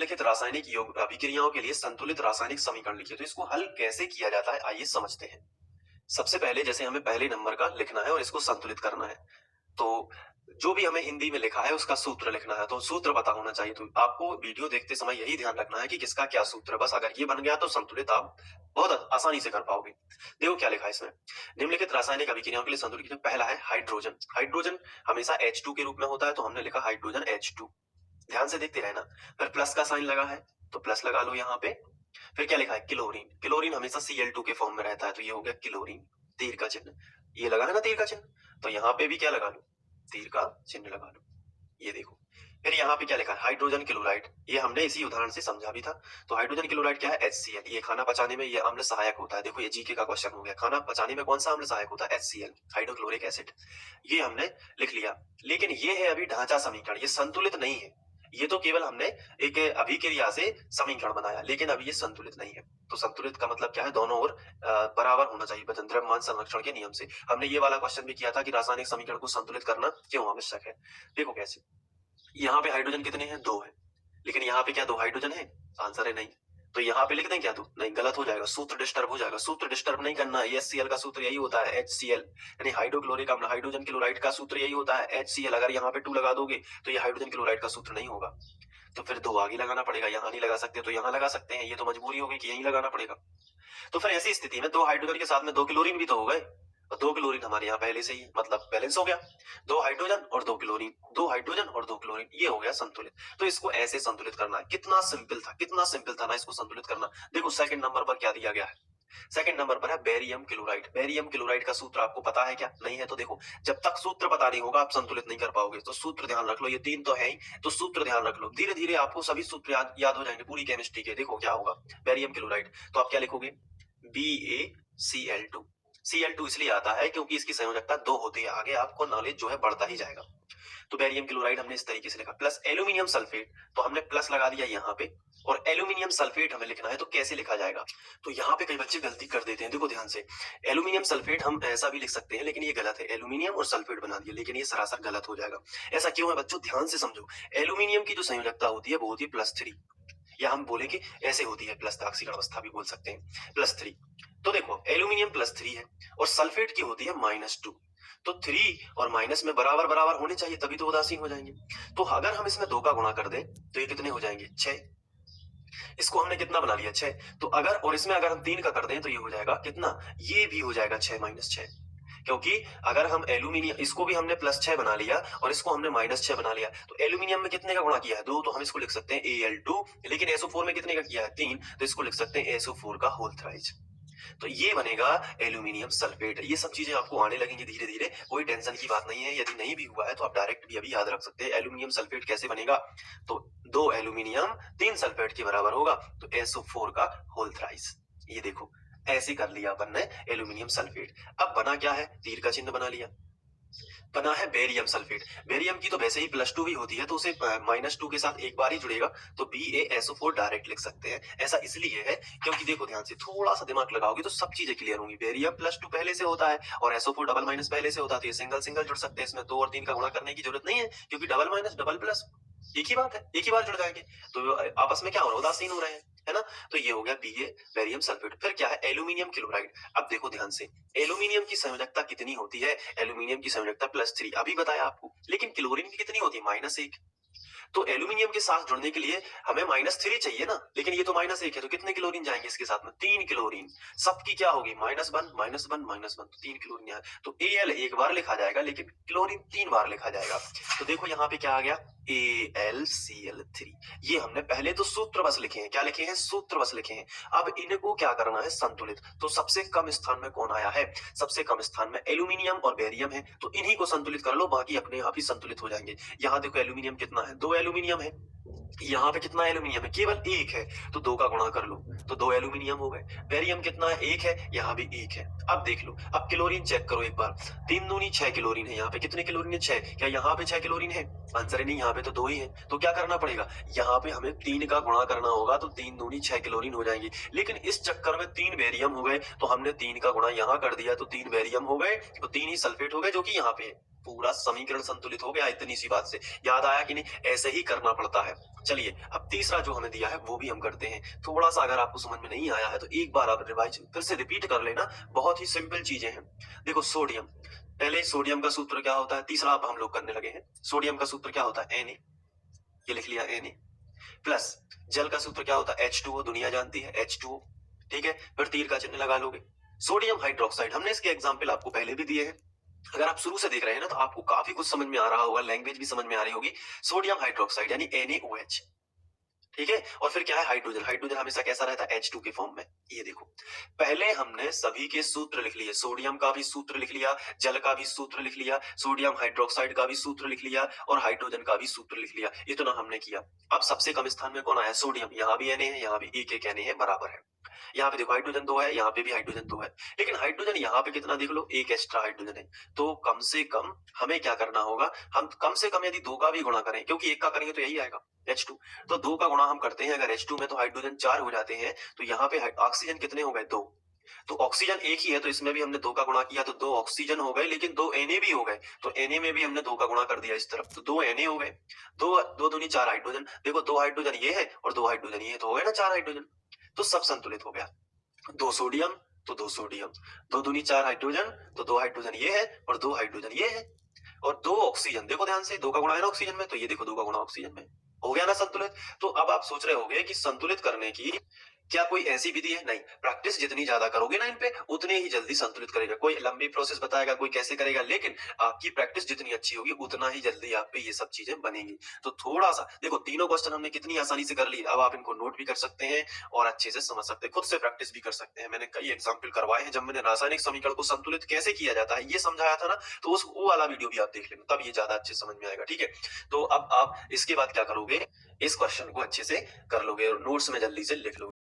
निम्नलिखित रासायनिक योग अभिक्रियाओं के लिए संतुलित रासायनिक समीकरण लिखिए। तो इसको हल कैसे किया जाता है आइए समझते हैं। सबसे पहले जैसे हमें पहले नंबर का लिखना है और इसको संतुलित करना है, तो जो भी हमें हिंदी में लिखा है उसका सूत्र लिखना है। तो सूत्र पता होना चाहिए। तो आपको वीडियो देखते समय यही ध्यान रखना है कि किसका क्या सूत्र है। बस अगर ये बन गया तो संतुलित आप बहुत आसानी से कर पाओगे। देखो क्या लिखा है इसमें, निम्नलिखित रासायनिक अभिक्रियाओं के लिए संतुलित कीजिए। पहला है हाइड्रोजन। हाइड्रोजन हमेशा H2 के रूप में होता है, तो हमने लिखा हाइड्रोजन H2। ध्यान से देखते रहना। फिर प्लस का साइन लगा है तो प्लस लगा लो यहाँ पे। फिर क्या लिखा है, क्लोरीन। क्लोरीन हमेशा Cl2 के फॉर्म में रहता है, तो ये हो गया क्लोरीन। तीर का चिन्ह, ये लगा है ना तीर का चिन्ह, तो यहाँ पे भी क्या लगा लो, तीर का चिन्ह लगा लो। ये देखो। फिर यहाँ पे क्या लिखा है, हाइड्रोजन क्लोराइड। ये हमने इसी उदाहरण से समझा भी था। तो हाइड्रोजन क्लोराइड क्या है, HCl। ये खाना पचाने में ये अम्ल सहायक होता है। देखो ये जीके का क्वेश्चन हो गया, खाना पचाने में कौन सा अम्ल सहायक होता है, HCl, हाइड्रोक्लोरिक एसिड। ये हमने लिख लिया। लेकिन ये है अभी ढांचा समीकरण, ये संतुलित नहीं है। ये तो केवल हमने एक अभिक्रिया से समीकरण बनाया, लेकिन अभी ये संतुलित नहीं है। तो संतुलित का मतलब क्या है, दोनों ओर बराबर होना चाहिए द्रव्यमान संरक्षण के नियम से। हमने ये वाला क्वेश्चन भी किया था कि रासायनिक समीकरण को संतुलित करना क्यों आवश्यक है। देखो कैसे, यहाँ पे हाइड्रोजन कितने हैं, 2 है, लेकिन यहाँ पे क्या 2 हाइड्रोजन है, आंसर है नहीं। तो यहाँ पे लिख दें क्या, तो नहीं, गलत हो जाएगा, सूत्र डिस्टर्ब हो जाएगा। सूत्र डिस्टर्ब नहीं करना है। HCl का सूत्र यही होता है, HCl यानी हाइड्रोक्लोरिक अम्ल। हाइड्रोजन क्लोराइड का सूत्र यही होता है, HCl। अगर यहाँ पे 2 लगा दोगे तो ये हाइड्रोजन क्लोराइड का सूत्र नहीं होगा। तो फिर 2 आगे लगाना पड़ेगा, यहाँ नहीं लगा सकते तो यहाँ लगा सकते हैं। ये तो मजबूरी होगी कि यहीं लगाना पड़ेगा। तो फिर ऐसी स्थिति में 2 हाइड्रोजन के साथ में 2 क्लोरीन भी तो हो गए, और 2 क्लोरीन हमारे यहाँ पहले से ही मतलब बैलेंस हो गया। 2 हाइड्रोजन और 2 क्लोरीन, 2 हाइड्रोजन और 2 क्लोरीन, ये हो गया संतुलित। तो इसको ऐसे संतुलित करना है। कितना सिंपल था, कितना सिंपल था ना इसको संतुलित करना। देखो सेकंड नंबर पर क्या दिया गया है, सेकंड नंबर पर है बेरियम क्लोराइड। बेरियम क्लोराइड का सूत्र आपको पता है क्या, नहीं है तो देखो, जब तक सूत्र पता नहीं होगा आप संतुलित नहीं कर पाओगे। तो सूत्र ध्यान रख लो, ये 3 तो है ही, तो सूत्र ध्यान रख लो। धीरे धीरे आपको सभी सूत्र याद हो जाएंगे पूरी केमिस्ट्री के। देखो क्या होगा, बेरियम क्लोराइड, तो आप क्या लिखोगे, BaCl2। Cl2 इसलिए आता है क्योंकि इसकी संयोजकता 2 होती है। आगे आपको नॉलेज जो है बढ़ता ही जाएगा। तो बेरियम क्लोराइड हमने इस तरीके से लिखा। प्लस एल्यूमिनियम सल्फेट, तो हमने प्लस लगा दिया यहाँ पे, और एल्यूमिनियम सल्फेट हमें लिखना है। तो कैसे लिखा जाएगा, तो यहाँ पे कई बच्चे गलती कर देते हैं। देखो ध्यान से, एल्यूमिनियम सल्फेट हम ऐसा भी लिख सकते हैं, लेकिन ये गलत है। एल्यूमिनियम और सल्फेट बना दिया, लेकिन ये सरासर गलत हो जाएगा। ऐसा क्यों है बच्चों, ध्यान से समझो। एल्यूमिनियम की जो संयोजकता होती है वो होती है +3, या हम बोले कि ऐसे होती है, प्लस ऑक्सीकरण अवस्था भी बोल सकते हैं, +3। तो देखो एल्यूमिनियम +3 है और सल्फेट की होती है -2। तो 3 और माइनस में बराबर बराबर होने चाहिए, तभी तो उदासीन हो जाएंगे। तो अगर हम इसमें 2 का गुणा कर दें तो ये कितने हो जाएंगे, 6। इसको हमने कितना बना लिया, 6। तो अगर और इसमें अगर हम 3 का कर दें तो ये हो जाएगा कितना, ये भी हो जाएगा 6 - 6। क्योंकि अगर हम एल्यूमिनियम, इसको भी हमने +6 बना लिया और इसको हमने -6 बना लिया, तो एल्यूमिनियम में कितने का गुणा किया है, 2, तो हम इसको लिख सकते हैं Al2। लेकिन SO4 में कितने का किया है, 3, तो इसको लिख सकते हैं SO4 का होल थ्राइज। तो ये बनेगा एल्यूमिनियम सल्फेट। ये सब चीजें आपको आने लगेंगी धीरे धीरे, कोई टेंशन की बात नहीं है। यदि नहीं भी हुआ है तो आप डायरेक्ट भी अभी याद रख सकते हैं। एल्यूमिनियम सल्फेट कैसे बनेगा, तो 2 एल्यूमिनियम 3 सल्फेट के बराबर होगा, तो SO4 का होल थ्राइस। ये देखो ऐसे कर लिया अपन ने एल्यूमिनियम सल्फेट। अब बना क्या है, तीर का चिन्ह बना लिया, बना है बेरियम सल्फेट। बेरियम की तो वैसे ही +2 भी होती है, तो उसे -2 के साथ एक बार ही जुड़ेगा, तो BaSO4 डायरेक्ट लिख सकते हैं। ऐसा इसलिए है क्योंकि देखो ध्यान से, थोड़ा सा दिमाग लगाओगे तो सब चीजें क्लियर होंगी। बेरियम +2 पहले से होता है और SO4 डबल माइनस पहले से होता है, तो ये सिंगल सिंगल जुड़ सकते हैं। इसमें 2 और 3 का गुणा करने की जरूरत नहीं है, क्योंकि डबल माइनस डबल प्लस एक ही बात है, एक ही बार जुड़ जाएंगे। तो आपस में क्या हो रहा है, उदासीन हो रहे हैं, है ना। तो ये हो गया Ba बेरियम सल्फेट। फिर क्या है, एल्यूमिनियम क्लोराइड। अब देखो ध्यान से, एल्यूमिनियम की संयोजकता कितनी होती है, एल्यूमिनियम की संयोजकता +3 अभी बताया आपको, लेकिन क्लोरीन की कितनी होती है, -1। तो एल्यूमिनियम के साथ जुड़ने के लिए हमें -3 चाहिए ना, लेकिन ये तो -1 है, तो कितने क्लोरीन जाएंगे इसके साथ में, 3 क्लोरीन। सबकी क्या होगी, -1 -1 तो 3 क्लोरीन यहाँ। तो Al एक बार लिखा जाएगा, लेकिन क्लोरीन 3 बार लिखा जाएगा। तो देखो यहाँ पे क्या आ गया, AlCl3। ये हमने पहले तो सूत्र बस लिखे हैं, क्या लिखे हैं, सूत्र बस लिखे हैं। अब इनको क्या करना है, संतुलित। तो सबसे कम स्थान में कौन आया है, सबसे कम स्थान में एल्यूमिनियम और बेरियम है, तो इन्हीं को संतुलित कर लो, बाकी अपने आप ही संतुलित हो जाएंगे। यहाँ देखो एल्यूमिनियम कितना है, 2 एल्यूमिनियम है, यहाँ पे कितना एल्यूमिनियम है, केवल 1 है, तो 2 का गुणा कर लो, तो 2 एल्यूमिनियम हो गए। बेरियम कितना है, 1 है, यहाँ भी 1 है। अब देख लो, अब क्लोरीन चेक करो एक बार, 3 दूनी 6 क्लोरीन है, यहाँ पे कितने क्लोरीन है, 6। क्या यहाँ पे 6 क्लोरीन है, आंसर है नहीं, यहाँ पे तो 2 ही है। तो क्या करना पड़ेगा, यहाँ पे हमें 3 का गुणा करना होगा, तो 3 दूनी 6 क्लोरीन हो जाएंगी। लेकिन इस चक्कर में 3 बेरियम हो गए, तो हमने 3 का गुणा यहाँ कर दिया, तो 3 बेरियम हो गए, तो 3 ही सल्फेट हो गए, जो कि यहाँ पे है। पूरा समीकरण संतुलित हो गया इतनी सी बात से। याद आया कि नहीं? ऐसे ही करना पड़ता है। चलिए अब तीसरा जो हमें दिया है वो भी हम करते हैं। थोड़ा सा अगर आपको समझ में नहीं आया है तो एक बार आप रिवाइज फिर से रिपीट कर लेना, बहुत ही सिंपल चीजें हैं। देखो सोडियम, पहले सोडियम का सूत्र क्या होता है, तीसरा अब हम लोग करने लगे हैं। सोडियम का सूत्र क्या होता है, Na, ये लिख लिया Na, प्लस जल का सूत्र क्या होता है, H2O, दुनिया जानती है H2O, ठीक है। फिर तीर का चिन्ह लगा लोगे। सोडियम हाइड्रोक्साइड, हमने इसके एग्जाम्पल आपको पहले भी दिए हैं। अगर आप शुरू से देख रहे हैं ना तो आपको काफी कुछ समझ में आ रहा होगा, लैंग्वेज भी समझ में आ रही होगी। सोडियम हाइड्रोक्साइड यानी NaOH, ठीक है। और फिर क्या है, हाइड्रोजन। हाइड्रोजन हमेशा कैसा रहता है, H2 के फॉर्म में। ये देखो, पहले हमने सभी के सूत्र लिख लिए, सोडियम का भी सूत्र लिख लिया, जल का भी सूत्र लिख लिया, सोडियम हाइड्रोक्साइड का भी सूत्र लिख लिया और हाइड्रोजन का भी सूत्र लिख लिया। इतना हमने किया। अब सबसे कम स्थान में कौन आया, सोडियम। यहाँ भी Na है, यहाँ भी एक Na है, बराबर है। यहाँ पे देखो हाइड्रोजन 2 है, यहाँ पे भी हाइड्रोजन 2 है, लेकिन हाइड्रोजन यहाँ पे कितना देख लो, एक एक्स्ट्रा हाइड्रोजन है। तो कम से कम हमें क्या करना होगा, हम कम से कम यदि 2 का भी गुणा करें, क्योंकि एक का करेंगे तो यही आएगा H2, तो 2 का गुणा हम करते हैं। अगर H2 में तो हाइड्रोजन 4 हो जाते हैं, तो यहाँ पे ऑक्सीजन कितने हो गए, 2। तो ऑक्सीजन एक ही है, तो इसमें भी हमने 2 का गुणा किया तो 2 ऑक्सीजन हो गए, लेकिन 2 Na भी हो गए, तो Na में भी हमने 2 का गुणा कर दिया इस तरफ, तो 2 Na हो गए। 2 दूनी 4 हाइड्रोजन, देखो 2 हाइड्रोजन ये है और 2 हाइड्रोजन ये, तो हो गए ना 4 हाइड्रोजन। तो सब संतुलित हो गया। 2 सोडियम तो 2 सोडियम, 2 दूनी 4 हाइड्रोजन, तो 2 हाइड्रोजन ये है और 2 हाइड्रोजन ये है, और 2 ऑक्सीजन, देखो ध्यान से 2 का गुणा है ना ऑक्सीजन में, तो ये देखो 2 का गुणा ऑक्सीजन में, हो गया ना संतुलित। तो अब आप सोच रहे होंगे कि संतुलित करने की क्या कोई ऐसी विधि है, नहीं। प्रैक्टिस जितनी ज्यादा करोगे ना इन पे, उतने ही जल्दी संतुलित करेगा। कोई लंबी प्रोसेस बताएगा, कोई कैसे करेगा, लेकिन आपकी प्रैक्टिस जितनी अच्छी होगी उतना ही जल्दी आप पे ये सब चीजें बनेंगी। तो थोड़ा सा देखो, तीनों क्वेश्चन हमने कितनी आसानी से कर ली। अब आप इनको नोट भी कर सकते हैं और अच्छे से समझ सकते हैं, खुद से प्रैक्टिस भी कर सकते हैं। मैंने कई एग्जाम्पल करवाए हैं, जब मैंने रासायनिक समीकरण को संतुलित कैसे किया जाता है ये समझाया था ना, तो उस वो वाला वीडियो भी आप देख लेना, तब ये ज्यादा अच्छे समझ में आएगा, ठीक है। तो अब आप इसके बाद क्या करोगे, इस क्वेश्चन को अच्छे से कर लोगे और नोट्स में जल्दी से लिख लोगे।